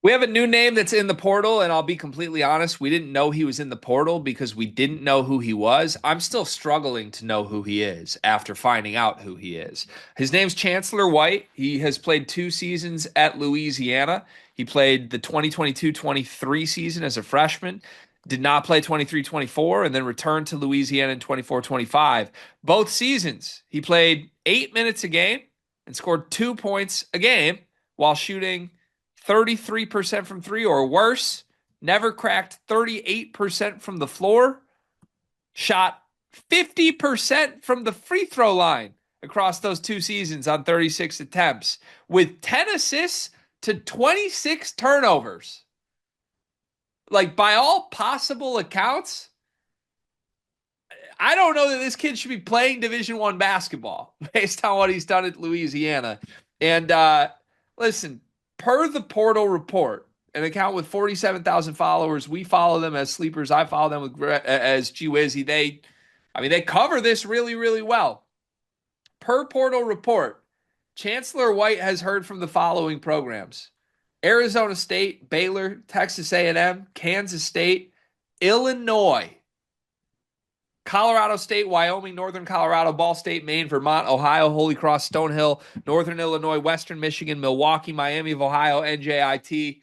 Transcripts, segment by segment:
We have a new name that's in the portal, and I'll be completely honest, we didn't know he was in the portal because we didn't know who he was. I'm still struggling to know who he is after finding out who he is. His name's Chancellor White. He has played 2 seasons at Louisiana. He played the 2022-23 season as a freshman, did not play 23-24, and then returned to Louisiana in 24-25. Both seasons, he played 8 minutes a game and scored 2 points a game while shooting 33% from three or worse, never cracked 38% from the floor, shot 50% from the free throw line across those 2 seasons on 36 attempts, with 10 assists to 26 turnovers. Like, by all possible accounts, I don't know that this kid should be playing Division I basketball based on what he's done at Louisiana. And listen, per the portal report, an account with 47,000 followers, we follow them as sleepers. I follow them as G Wizzy. They cover this really, really well. Per portal report, Chancellor White has heard from the following programs: Arizona State, Baylor, Texas A&M, Kansas State, Illinois, Colorado State, Wyoming, Northern Colorado, Ball State, Maine, Vermont, Ohio, Holy Cross, Stonehill, Northern Illinois, Western Michigan, Milwaukee, Miami of Ohio, NJIT,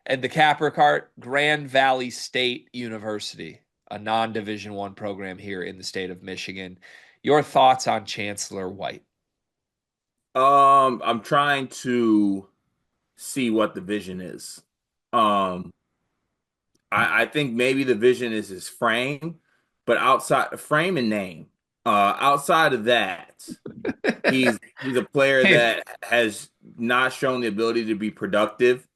and the Capricorn Grand Valley State University, a non-Division I program here in the state of Michigan. Your thoughts on Chancellor White? I'm trying to see what the vision is. Um, I think maybe the vision is his frame, but outside frame and name. Outside of that, he's a player Hey, that has not shown the ability to be productive.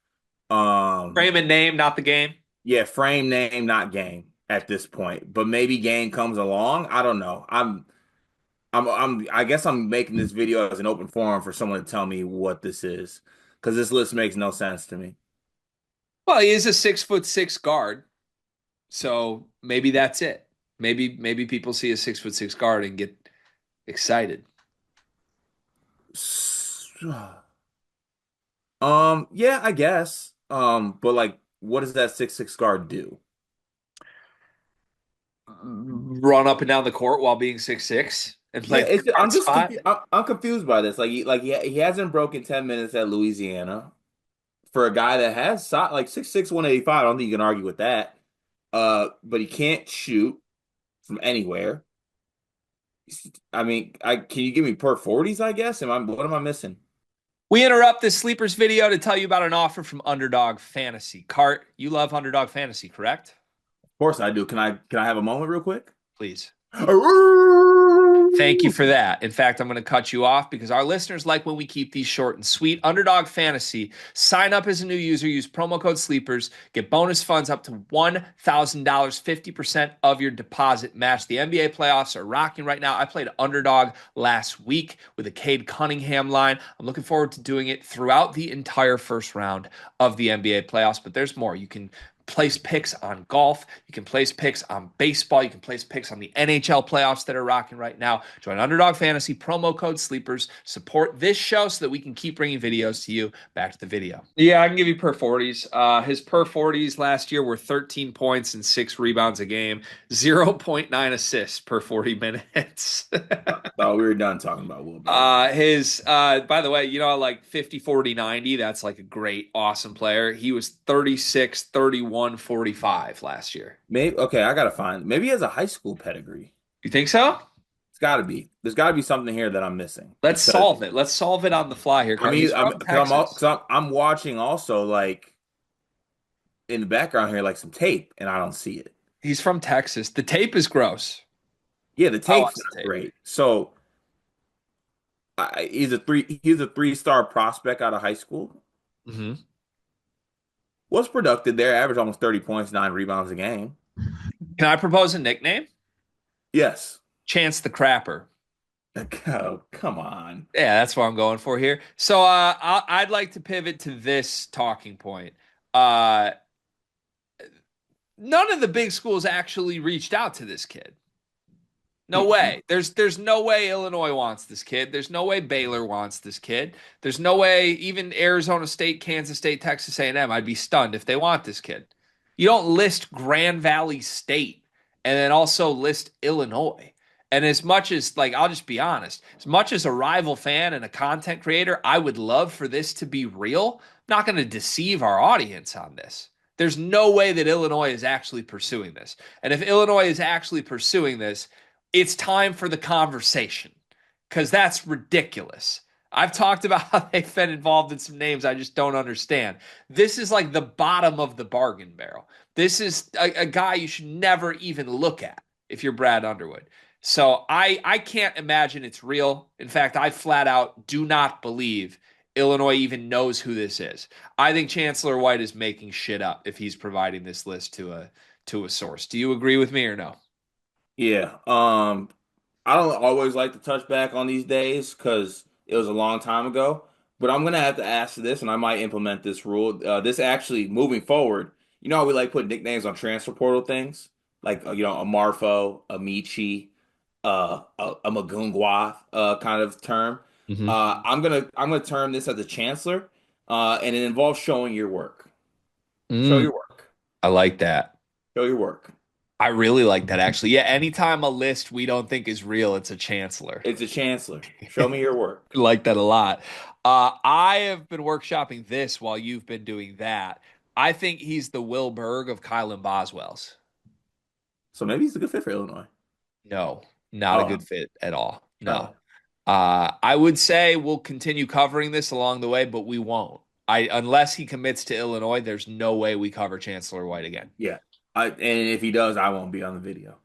Um, frame and name, not the game. yeah, frame, name, not game at this point. But maybe game comes along. I don't know. I guess I'm making this video as an open forum for someone to tell me what this is, because this list makes no sense to me. Well, he is a 6'6" guard, so maybe that's it. Maybe people see a 6'6" guard and get excited. Yeah, I guess. But like, what does that 6'6" guard do? Run up and down the court while being 6'6" and Yeah, play the guard I'm just spot. confused. I'm confused by this. He hasn't broken 10 minutes at Louisiana for a guy that has like 6'6", 185. I don't think you can argue with that. But he can't shoot from anywhere. I mean, I can you give me per 40s, I guess? What am I missing? We interrupt this sleepers video to tell you about an offer from Underdog Fantasy. Cart, you love Underdog Fantasy, correct? Of course I do. Can I have a moment real quick? Please. Thank you for that. In fact, I'm going to cut you off because our listeners like when we keep these short and sweet. Underdog Fantasy. Sign up as a new user. Use promo code SLEEPERS. Get bonus funds up to $1,000, 50% of your deposit match. The NBA playoffs are rocking right now. I played Underdog last week with a Cade Cunningham line. I'm looking forward to doing it throughout the entire first round of the NBA playoffs, but there's more. You can place picks on golf. You can place picks on baseball. You can place picks on the NHL playoffs that are rocking right now. Join Underdog Fantasy, promo code SLEEPERS. Support this show so that we can keep bringing videos to you. Back to the video. Yeah, I can give you per 40s. His per 40s last year were 13 points and 6 rebounds a game, 0.9 assists per 40 minutes. Oh, we were done talking about Will Barton. By the way, like 50, 40, 90, that's like a great, awesome player. He was 36, 31, 45 last year. Maybe okay, I gotta find. Maybe he has a high school pedigree. You think so? It's got to be. There's got to be something here that I'm missing Let's because solve it. Let's solve it on the fly here, I Carl. mean, He's from because Texas. I'm watching also like in the background here like some tape and I don't see it. He's from Texas. The tape is gross. Yeah, the I tape's watched not the tape. great. So he's a 3-star prospect out of high school. Hmm. Was productive there, average almost 30 points, 9 rebounds a game. Can I propose a nickname? Yes. Chance the Crapper. Oh, come on. Yeah, that's what I'm going for here. So I'd like to pivot to this talking point. Uh, None of the big schools actually reached out to this kid. No way. There's no way Illinois wants this kid. There's no way Baylor wants this kid. There's no way even Arizona State, Kansas State, Texas A&M. I'd be stunned if they want this kid. You don't list Grand Valley State and then also list Illinois. And as much as like I'll just be honest, as much as a rival fan and a content creator, I would love for this to be real. I'm not going to deceive our audience on this. There's no way that Illinois is actually pursuing this. And if Illinois is actually pursuing this, it's time for the conversation because that's ridiculous. I've talked about how they've been involved in some names I just don't understand. This is like the bottom of the bargain barrel. This is a guy you should never even look at if you're Brad Underwood. So I can't imagine it's real. In fact, I flat out do not believe Illinois even knows who this is. I think Chancellor White is making shit up if he's providing this list to a source. Do you agree with me or no? Yeah. I don't always like to touch back on these days because it was a long time ago. But I'm gonna have to ask this, and I might implement this rule. This actually moving forward. You know how we like put nicknames on transfer portal things, like a Marfo, a Michi, a Magungwa kind of term. Hmm. I'm gonna term this as a chancellor, and it involves showing your work. Show Mm, your work. I like that. Show your work. I really like that actually. Yeah, anytime a list we don't think is real, it's a chancellor. It's a chancellor. Show me your work. Like that a lot. I have been workshopping this while you've been doing that. I think he's the Will Berg of Kylan Boswell's. So maybe he's a good fit for Illinois. No, not a good Oh, fit at all. oh, No. I would say we'll continue covering this along the way, but we won't. Unless he commits to Illinois, there's no way we cover Chancellor White again. yeah. And if he does, I won't be on the video.